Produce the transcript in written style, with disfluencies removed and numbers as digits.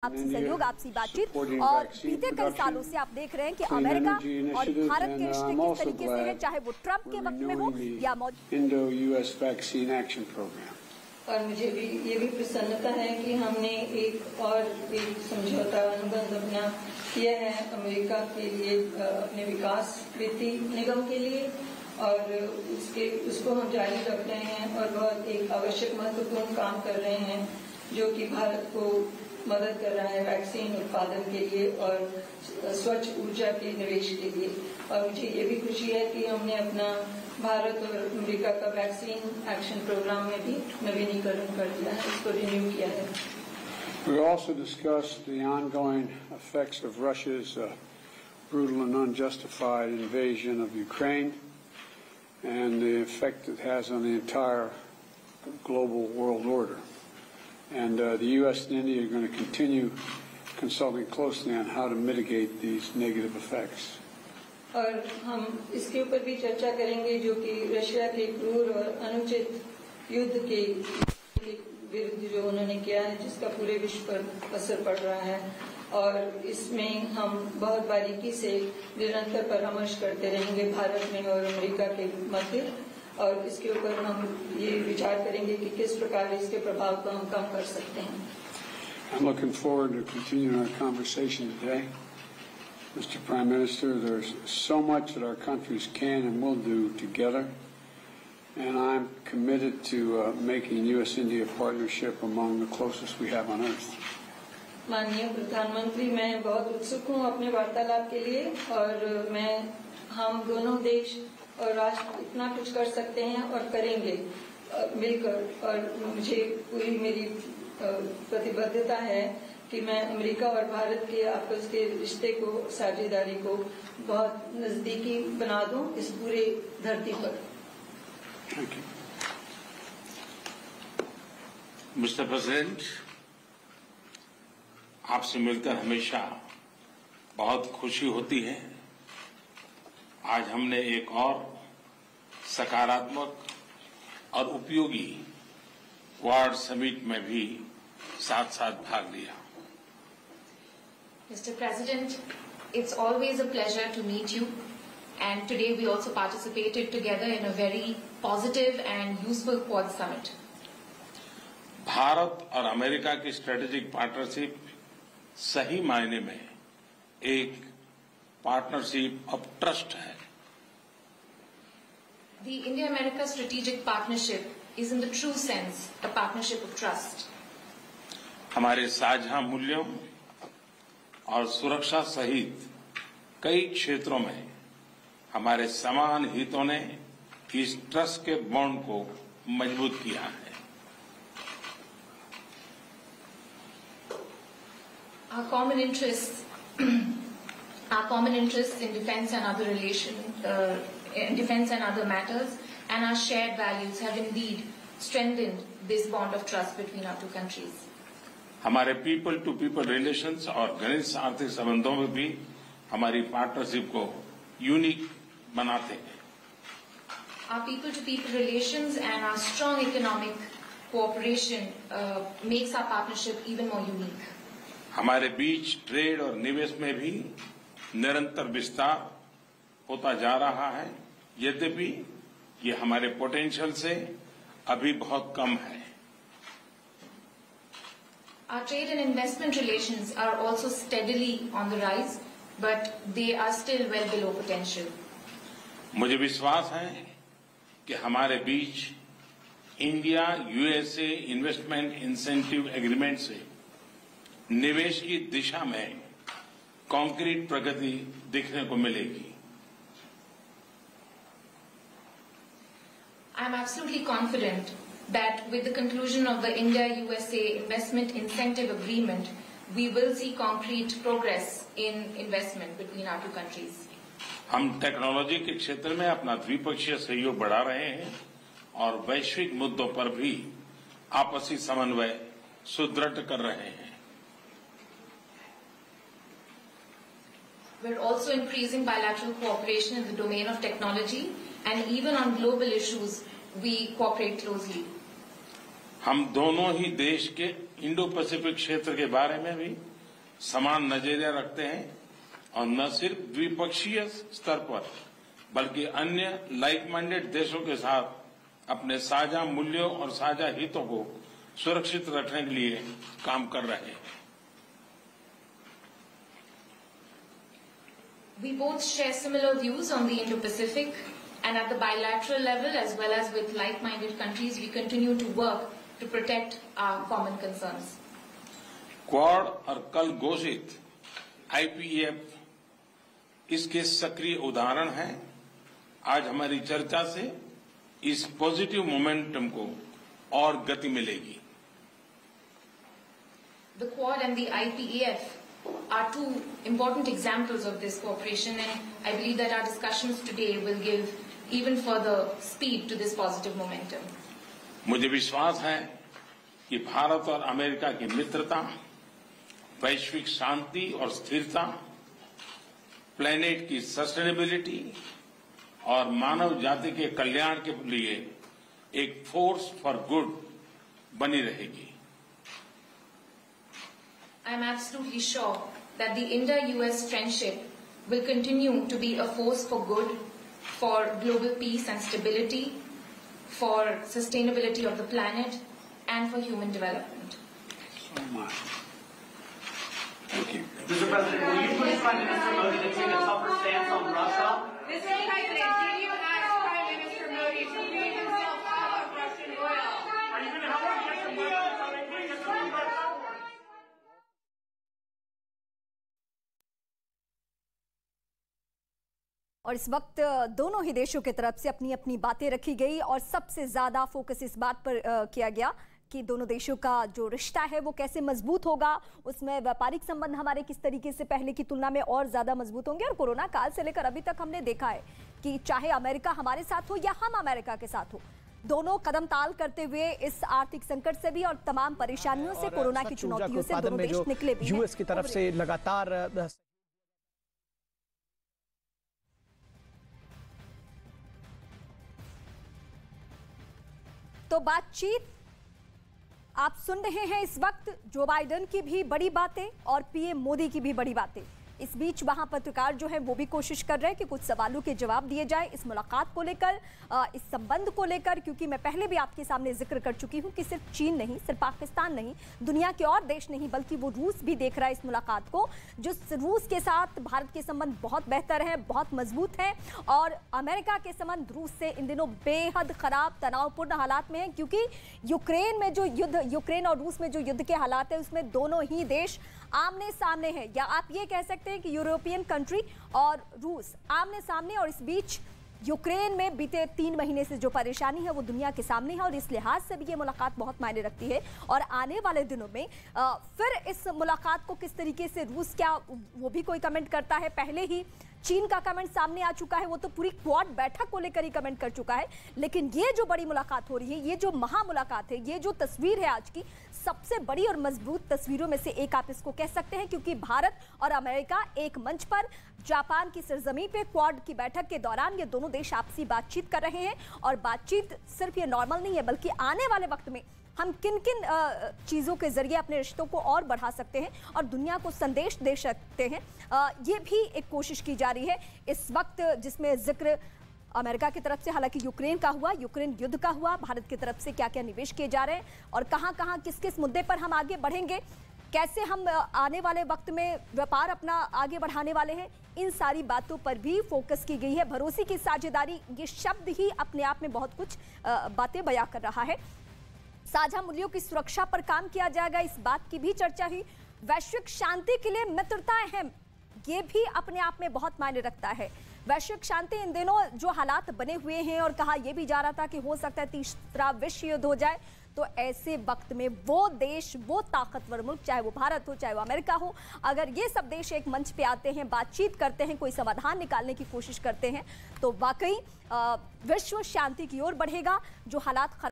आपसी सहयोग, आपसी बातचीत और बीते कई सालों से आप देख रहे हैं कि अमेरिका और भारत के रिश्ते किस तरीके से हैं, चाहे वो ट्रंप के वक्त में हो या Indo-US vaccine action program. और मुझे भी ये भी प्रसन्नता है कि हमने एक समझौता अनुबंध अपना किया है अमेरिका के लिए, अपने विकास वित्तीय निगम के लिए, और उसको हम जारी रख रहे हैं और बहुत एक आवश्यक महत्वपूर्ण काम कर रहे हैं जो कि भारत को मदद कर रहा है वैक्सीन उत्पादन के लिए और स्वच्छ ऊर्जा के निवेश के लिए। और मुझे ये भी खुशी है कि हमने अपना भारत और अमेरिका का वैक्सीन एक्शन प्रोग्राम में भी नवीनीकरण कर दिया है, इसको रिन्यू किया है। We also discussed the ongoing effects of Russia's brutal and unjustified invasion of Ukraine and the effect it has on the entire global world order. And the U.S. and India are going to continue consulting closely on how to mitigate these negative effects. और हम इसके ऊपर भी चर्चा करेंगे जो कि Russia के क्रूर और अनुचित युद्ध के विरुद्ध जो उन्होंने किया है, जिसका पूरे विश्व पर असर पड़ रहा है, और इसमें हम बहुत बारीकी से निरंतर परामर्श करते रहेंगे भारत में और अमेरिका के मध्य, और इसके ऊपर हम ये विचार करेंगे कि किस प्रकार इसके प्रभाव को हम कम कर सकते हैं। I'm looking forward to continuing our conversation today. Mr. Prime Minister, there's so much that our countries can and will do together, and I'm committed to making U.S.-India partnership among the closest we have on earth. माननीय प्रधानमंत्री, मैं बहुत उत्सुक हूँ अपने वार्तालाप के लिए, और हम दोनों देश और राष्ट्र इतना कुछ कर सकते हैं और करेंगे मिलकर, और मुझे पूरी मेरी प्रतिबद्धता है कि मैं अमेरिका और भारत के आपस के रिश्ते को, साझेदारी को बहुत नजदीकी बना दूं इस पूरे धरती पर। मिस्टर प्रेसिडेंट, आपसे मिलकर हमेशा बहुत खुशी होती है। आज हमने एक और सकारात्मक और उपयोगी क्वाड समिट में भी साथ साथ भाग लिया। Mr. President, it's always a pleasure to meet you, and today we also participated together in a very positive and useful Quad Summit. Bharat और अमेरिका की स्ट्रेटेजिक पार्टनरशिप सही मायने में एक पार्टनरशिप ऑफ ट्रस्ट है। The India-America strategic partnership is in the true sense a partnership of trust. हमारे साझा मूल्यों और सुरक्षा सहित कई क्षेत्रों में हमारे समान हितों ने इस ट्रस्ट के बॉन्ड को मजबूत किया है। Our common interests in defense and other defense and other matters, and our shared values have indeed strengthened this bond of trust between our two countries. हमारे पीपल टू पीपल रिलेशंस और घनिष्ठ आर्थिक संबंधों में भी हमारी पार्टनरशिप को unique बनाते हैं। Our people to people relations and our strong economic cooperation makes our partnership even more unique. हमारे बीच ट्रेड और निवेश में भी निरंतर विस्तार होता जा रहा है, यद्यपि ये हमारे पोटेंशियल से अभी बहुत कम है। Our trade and investment relations are also steadily on the rise, but they are still well below potential. मुझे विश्वास है कि हमारे बीच India USA investment incentive agreement से निवेश की दिशा में कॉन्क्रीट प्रगति देखने को मिलेगी। I am absolutely confident that with the conclusion of the India-USA Investment Incentive Agreement, we will see concrete progress in investment between our two countries. हम technology के क्षेत्र में अपना द्विपक्षीय सहयोग बढ़ा रहे हैं और वैश्विक मुद्दों पर भी आपसी समन्वय सुदृढ़ कर रहे हैं। We're also increasing bilateral cooperation in the domain of technology, and even on global issues, we cooperate closely. हम दोनों ही देश के इंडो पैसिफिक क्षेत्र के बारे में भी समान नजरिया रखते हैं और न सिर्फ द्विपक्षीय स्तर पर बल्कि अन्य लाइक माइंडेड देशों के साथ अपने साझा मूल्यों और साझा हितों को सुरक्षित रखने के लिए काम कर रहे हैं। We both share similar views on the Indo-Pacific, and at the bilateral level as well as with like-minded countries, we continue to work to protect our common concerns. Quad और कल घोषित IPEF इसके सक्रिय उदाहरण हैं। आज हमारी चर्चा से इस पॉजिटिव मोमेंटम को और गति मिलेगी। The Quad and the IPEF are two important examples of this cooperation, and I believe that our discussions today will give even further speed to this positive momentum. मुझे विश्वास है कि भारत और अमेरिका की मित्रता, वैश्विक शांति और स्थिरता, प्लेनेट की सस्टेनेबिलिटी और मानव जाति के कल्याण के लिए एक फोर्स फॉर गुड बनी रहेगी। I am absolutely sure that the India-US friendship will continue to be a force for good, for global peace and stability, for sustainability of the planet, and for human development. So much. Thank you. Mr. President, will you please Prime Minister Modi to take a tougher stance on Russia? Mr. President, did you ask Prime Minister Modi to free himself of Russian oil? Are you going to help us get some weapons so they can get some weapons? और इस वक्त दोनों ही देशों की तरफ से अपनी अपनी बातें रखी गई और सबसे ज्यादा फोकस इस बात पर किया गया कि दोनों देशों का जो रिश्ता है वो कैसे मजबूत होगा, उसमें व्यापारिक संबंध हमारे किस तरीके से पहले की तुलना में और ज्यादा मजबूत होंगे। और कोरोना काल से लेकर अभी तक हमने देखा है कि चाहे अमेरिका हमारे साथ हो या हम अमेरिका के साथ हो, दोनों कदम ताल करते हुए इस आर्थिक संकट से भी और तमाम परेशानियों से, कोरोना की चुनौतियों से दोनों देश निकले भी हैं। यूएस की तरफ से लगातार तो बातचीत आप सुन रहे हैं इस वक्त जो बाइडेन की भी बड़ी बातें और पीएम मोदी की भी बड़ी बातें। इस बीच वहां पत्रकार जो है वो भी कोशिश कर रहे हैं कि कुछ सवालों के जवाब दिए जाए इस मुलाकात को लेकर, इस संबंध को लेकर, क्योंकि मैं पहले भी आपके सामने जिक्र कर चुकी हूं कि सिर्फ चीन नहीं, सिर्फ पाकिस्तान नहीं, दुनिया के और देश नहीं, बल्कि वो रूस भी देख रहा है इस मुलाकात को। जिस रूस के साथ भारत के संबंध बहुत बेहतर हैं, बहुत मजबूत हैं, और अमेरिका के संबंध रूस से इन दिनों बेहद खराब तनावपूर्ण हालात में है, क्योंकि यूक्रेन में जो युद्ध, यूक्रेन और रूस में जो युद्ध के हालात है उसमें दोनों ही देश आमने सामने हैं, या आप ये कह सकते हैं कि यूरोपियन कंट्री और रूस आमने सामने। और इस बीच यूक्रेन में बीते 3 महीने से जो परेशानी है वो दुनिया के सामने है, और इस लिहाज से भी ये मुलाकात बहुत मायने रखती है। और आने वाले दिनों में फिर इस मुलाकात को किस तरीके से रूस, क्या वो भी कोई कमेंट करता है, पहले ही चीन का कमेंट सामने आ चुका है, वो तो पूरी क्वाड बैठक को लेकर ही कमेंट कर चुका है। लेकिन ये जो बड़ी मुलाकात हो रही है, ये जो महा मुलाकात है, ये जो तस्वीर है आज की, सबसे बड़ी और मजबूत तस्वीरों में से एक आप इसको कह सकते हैं, क्योंकि भारत और अमेरिका एक मंच पर जापान की सरजमीं पे क्वाड की बैठक के दौरान ये दोनों देश आपसी बातचीत कर रहे हैं। और बातचीत सिर्फ ये नॉर्मल नहीं है, बल्कि आने वाले वक्त में हम किन किन चीज़ों के जरिए अपने रिश्तों को और बढ़ा सकते हैं और दुनिया को संदेश दे सकते हैं, ये भी एक कोशिश की जा रही है इस वक्त, जिसमें जिक्र अमेरिका की तरफ से हालांकि यूक्रेन का हुआ, यूक्रेन युद्ध का हुआ, भारत की तरफ से क्या क्या निवेश किए जा रहे हैं और कहां कहां किस किस मुद्दे पर हम आगे बढ़ेंगे, कैसे हम आने वाले वक्त में व्यापार अपना आगे बढ़ाने वाले हैं, इन सारी बातों पर भी फोकस की गई है। भरोसे की साझेदारी, ये शब्द ही अपने आप में बहुत कुछ बातें बयां कर रहा है। साझा मूल्यों की सुरक्षा पर काम किया जाएगा, इस बात की भी चर्चा हुई। वैश्विक शांति के लिए मित्रता अहम, ये भी अपने आप में बहुत मायने रखता है। वैश्विक शांति इन दिनों जो हालात बने हुए हैं, और कहा यह भी जा रहा था कि हो सकता है तीसरा विश्व युद्ध हो जाए, तो ऐसे वक्त में वो देश, वो ताकतवर मुल्क, चाहे वो भारत हो चाहे वो अमेरिका हो, अगर ये सब देश एक मंच पे आते हैं, बातचीत करते हैं, कोई समाधान निकालने की कोशिश करते हैं, तो वाकई विश्व शांति की ओर बढ़ेगा। जो हालात